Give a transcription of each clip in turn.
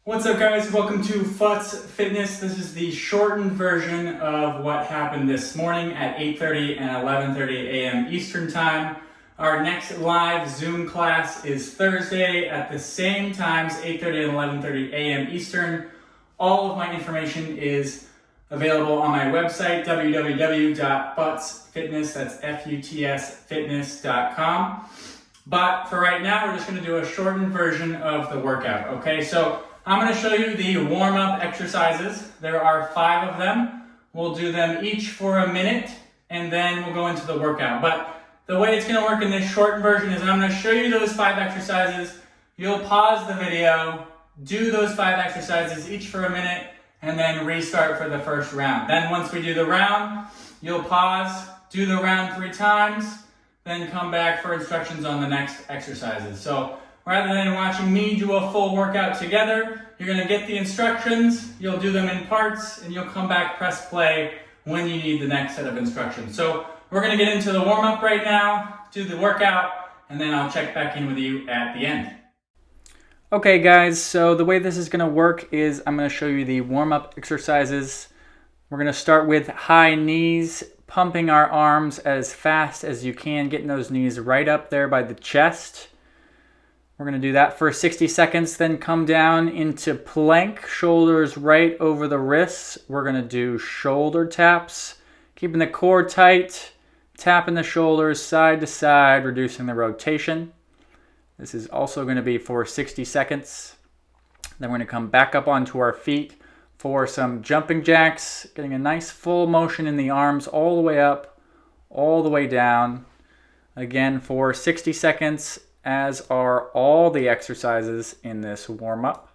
What's up guys, welcome to FUTS Fitness. This is the shortened version of what happened this morning at 8:30 and 11:30 a.m. Eastern Time. Our next live Zoom class is Thursday at the same times, 8:30 and 11:30 a.m. Eastern. All of my information is available on my website, www.futsfitness, that's FUTS fitness.com. But for right now, we're just gonna do a shortened version of the workout, okay? So I'm going to show you the warm-up exercises. There are 5 of them. We'll do them each for a minute, and then we'll go into the workout. But the way it's going to work in this shortened version is I'm going to show you those 5 exercises. You'll pause the video, do those 5 exercises each for a minute, and then restart for the first round. Then once we do the round, you'll pause, do the round 3 times, then come back for instructions on the next exercises. So rather than watching me do a full workout together, you're going to get the instructions, you'll do them in parts, and you'll come back, press play when you need the next set of instructions. So we're going to get into the warm-up right now, do the workout, and then I'll check back in with you at the end. Okay guys, so the way this is going to work is I'm going to show you the warm-up exercises. We're going to start with high knees, pumping our arms as fast as you can, getting those knees right up there by the chest. We're going to do that for 60 seconds, then come down into plank, shoulders right over the wrists. We're going to do shoulder taps, keeping the core tight, tapping the shoulders side to side, reducing the rotation. This is also going to be for 60 seconds. Then we're going to come back up onto our feet for some jumping jacks, getting a nice full motion in the arms all the way up, all the way down. Again for 60 seconds. As are all the exercises in this warm-up.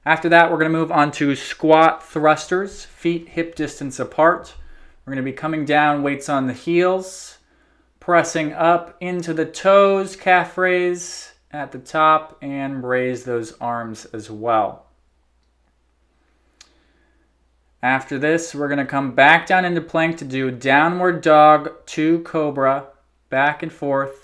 After that, we're going to move on to squat thrusters, feet hip distance apart. We're going to be coming down, weights on the heels, pressing up into the toes, calf raise at the top, and raise those arms as well. After this, we're going to come back down into plank to do downward dog to cobra, back and forth.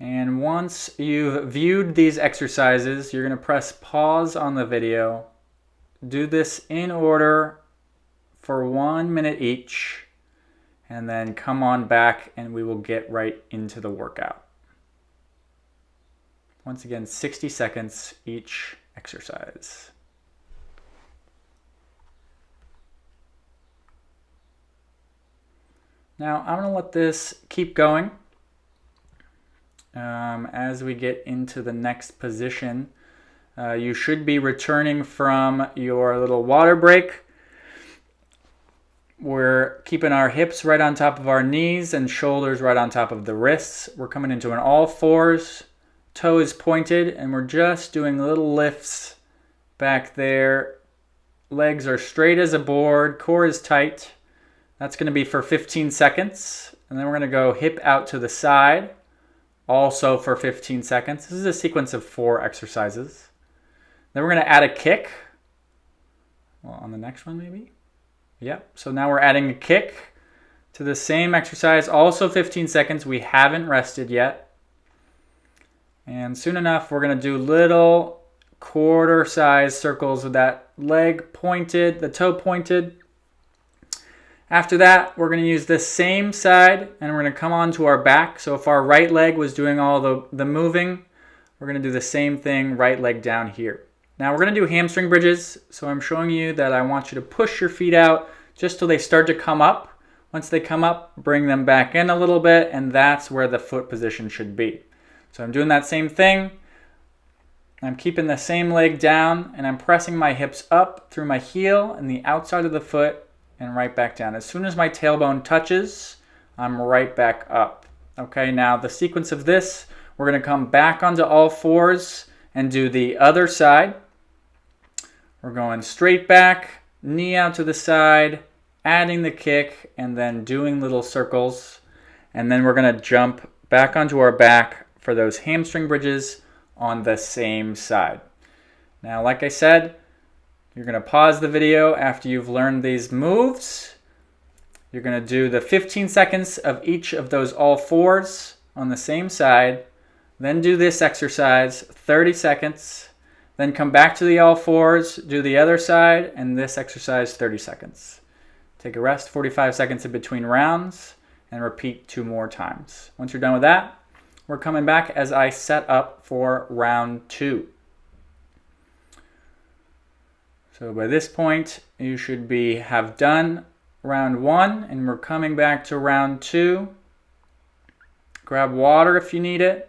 And once you've viewed these exercises, you're going to press pause on the video. Do this in order for 1 minute each, and then come on back and we will get right into the workout. Once again, 60 seconds each exercise. Now, I'm going to let this keep going. As we get into the next position, you should be returning from your little water break. We're keeping our hips right on top of our knees and shoulders right on top of the wrists. We're coming into an all fours, toes pointed, and we're just doing little lifts back there. Legs are straight as a board, core is tight. That's going to be for 15 seconds. And then we're going to go hip out to the side. Also for 15 seconds. This is a sequence of 4 exercises. Then we're going to add a kick. Well, on the next one maybe? Yep. So now we're adding a kick to the same exercise. Also 15 seconds. We haven't rested yet. And soon enough, we're going to do little quarter-size circles with that leg pointed, the toe pointed. After that, we're going to use this same side and we're going to come onto our back. So if our right leg was doing all the moving, we're going to do the same thing, right leg down here. Now we're going to do hamstring bridges. So I'm showing you that I want you to push your feet out just till they start to come up. Once they come up, bring them back in a little bit, and that's where the foot position should be. So I'm doing that same thing. I'm keeping the same leg down and I'm pressing my hips up through my heel and the outside of the foot, and right back down. As soon as my tailbone touches, I'm right back up. Okay, now the sequence of this, we're going to come back onto all fours and do the other side. We're going straight back, knee out to the side, adding the kick, and then doing little circles. And then we're going to jump back onto our back for those hamstring bridges on the same side. Now, like I said, you're going to pause the video after you've learned these moves. You're going to do the 15 seconds of each of those all fours on the same side. Then do this exercise, 30 seconds. Then come back to the all fours, do the other side, and this exercise 30 seconds. Take a rest, 45 seconds in between rounds, and repeat 2 more times. Once you're done with that, we're coming back as I set up for round 2. So by this point, you should have done round 1, and we're coming back to round 2. Grab water if you need it.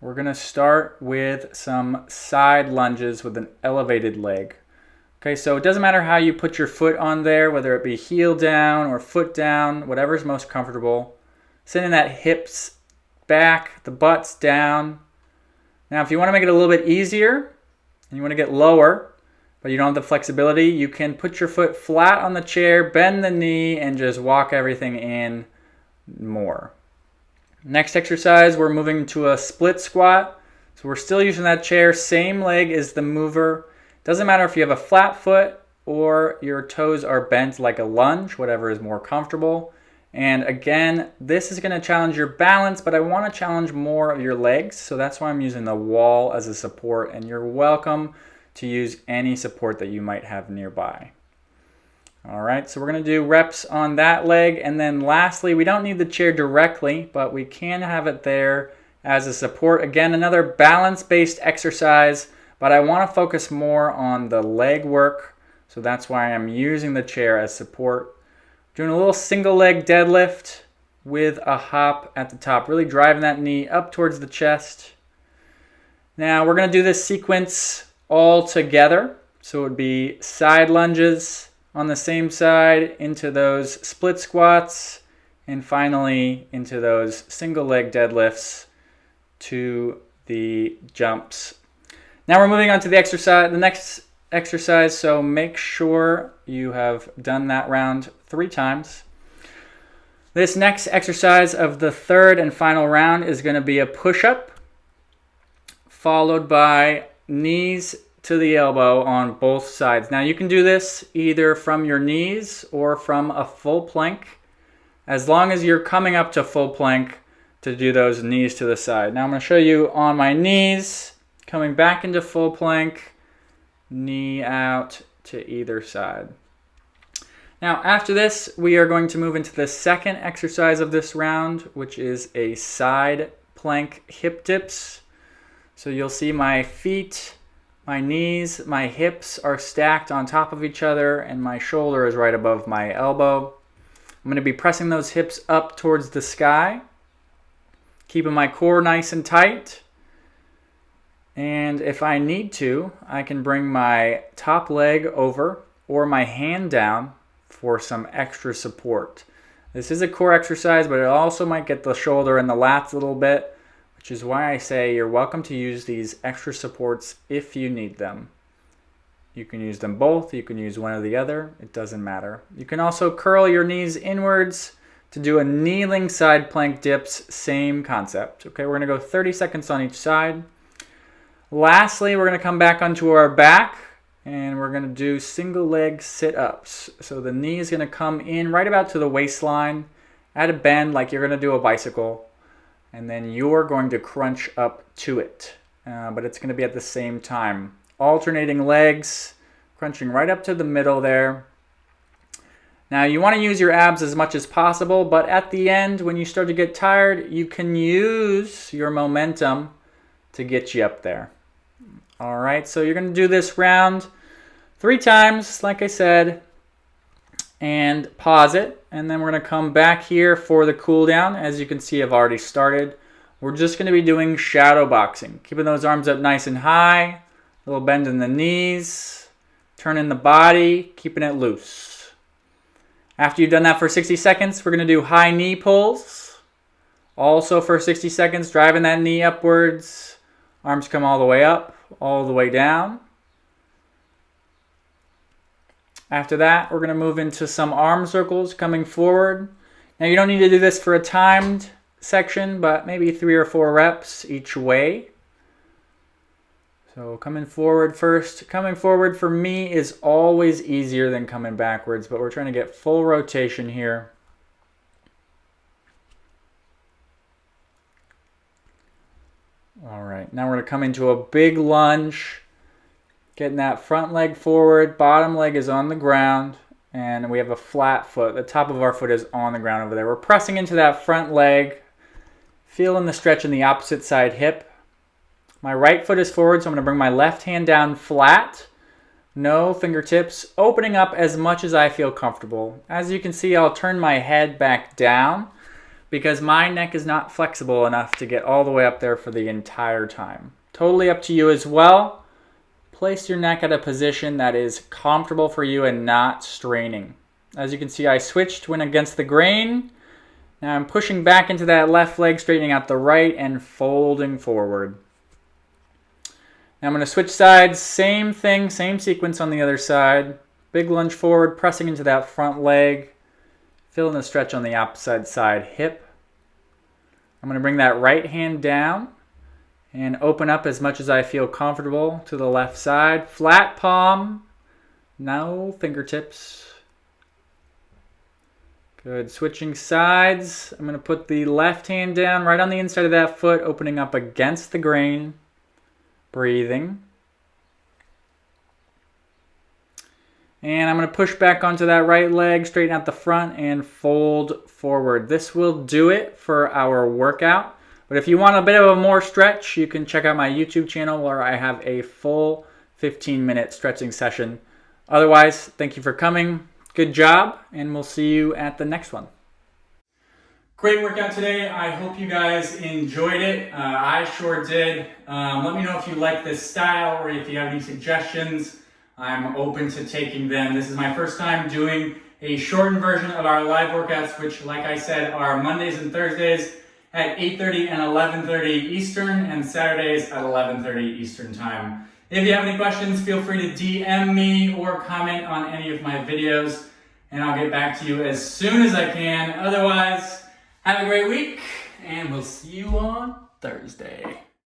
We're going to start with some side lunges with an elevated leg. Okay, so it doesn't matter how you put your foot on there, whether it be heel down or foot down, whatever's most comfortable. Sending that hips back, the butt's down. Now, if you want to make it a little bit easier and you want to get lower, but you don't have the flexibility, you can put your foot flat on the chair, bend the knee, and just walk everything in more. Next exercise, we're moving to a split squat. So we're still using that chair, same leg is the mover. Doesn't matter if you have a flat foot or your toes are bent like a lunge, whatever is more comfortable. And again, this is going to challenge your balance, but I want to challenge more of your legs. So that's why I'm using the wall as a support, and you're welcome to use any support that you might have nearby. All right, so we're going to do reps on that leg. And then lastly, we don't need the chair directly, but we can have it there as a support. Again, another balance-based exercise, but I want to focus more on the leg work. So that's why I'm using the chair as support. Doing a little single leg deadlift with a hop at the top, really driving that knee up towards the chest. Now we're going to do this sequence all together. So it would be side lunges on the same side into those split squats, and finally into those single leg deadlifts to the jumps. Now we're moving on to the next exercise, so make sure you have done that round 3 times. This next exercise of the 3rd and final round is going to be a push-up, followed by knees to the elbow on both sides. Now you can do this either from your knees or from a full plank, as long as you're coming up to full plank to do those knees to the side. Now I'm going to show you on my knees, coming back into full plank, knee out to either side. Now after this, we are going to move into the second exercise of this round, which is a side plank hip dips. So you'll see my feet, my knees, my hips are stacked on top of each other, and my shoulder is right above my elbow. I'm going to be pressing those hips up towards the sky, keeping my core nice and tight. And if I need to, I can bring my top leg over or my hand down for some extra support. This is a core exercise, but it also might get the shoulder and the lats a little bit, which is why I say you're welcome to use these extra supports if you need them. You can use them both, you can use one or the other, it doesn't matter. You can also curl your knees inwards to do a kneeling side plank dips, same concept. Okay, we're gonna go 30 seconds on each side. Lastly, we're gonna come back onto our back and we're gonna do single leg sit-ups. So the knee is gonna come in right about to the waistline at a bend like you're gonna do a bicycle. And then you're going to crunch up to it. But it's going to be at the same time. Alternating legs, crunching right up to the middle there. Now you want to use your abs as much as possible, but at the end, when you start to get tired, you can use your momentum to get you up there. All right, so you're going to do this round 3 times, like I said, and pause it. And then we're going to come back here for the cool down. As you can see, I've already started. We're just going to be doing shadow boxing, keeping those arms up nice and high, a little bend in the knees, turning the body, keeping it loose. After you've done that for 60 seconds, we're going to do high knee pulls. Also for 60 seconds, driving that knee upwards. Arms come all the way up, all the way down. After that, we're going to move into some arm circles coming forward. Now you don't need to do this for a timed section, but maybe 3 or 4 reps each way. So coming forward first. Coming forward for me is always easier than coming backwards, but we're trying to get full rotation here. All right, now we're gonna come into a big lunge, getting that front leg forward, bottom leg is on the ground, and we have a flat foot. The top of our foot is on the ground over there. We're pressing into that front leg, feeling the stretch in the opposite side hip. My right foot is forward, so I'm gonna bring my left hand down flat. No fingertips, opening up as much as I feel comfortable. As you can see, I'll turn my head back down because my neck is not flexible enough to get all the way up there for the entire time. Totally up to you as well. Place your neck at a position that is comfortable for you and not straining. As you can see, I switched, went against the grain. Now I'm pushing back into that left leg, straightening out the right and folding forward. Now I'm going to switch sides, same thing, same sequence on the other side. Big lunge forward, pressing into that front leg, feeling the stretch on the opposite side hip. I'm going to bring that right hand down and open up as much as I feel comfortable to the left side. Flat palm, no fingertips. Good, switching sides. I'm going to put the left hand down right on the inside of that foot, opening up against the grain. Breathing. And I'm going to push back onto that right leg, straighten out the front, and fold forward. This will do it for our workout. But if you want a bit of a more stretch, you can check out my YouTube channel where I have a full 15-minute stretching session. Otherwise, thank you for coming. Good job, and we'll see you at the next one. Great workout today. I hope you guys enjoyed it. I sure did. Let me know if you like this style or if you have any suggestions. I'm open to taking them. This is my first time doing a shortened version of our live workouts, which, like I said, are Mondays and Thursdays at 8:30 and 11:30 Eastern, and Saturdays at 11:30 Eastern time. If you have any questions, feel free to DM me or comment on any of my videos, and I'll get back to you as soon as I can. Otherwise, have a great week, and we'll see you on Thursday.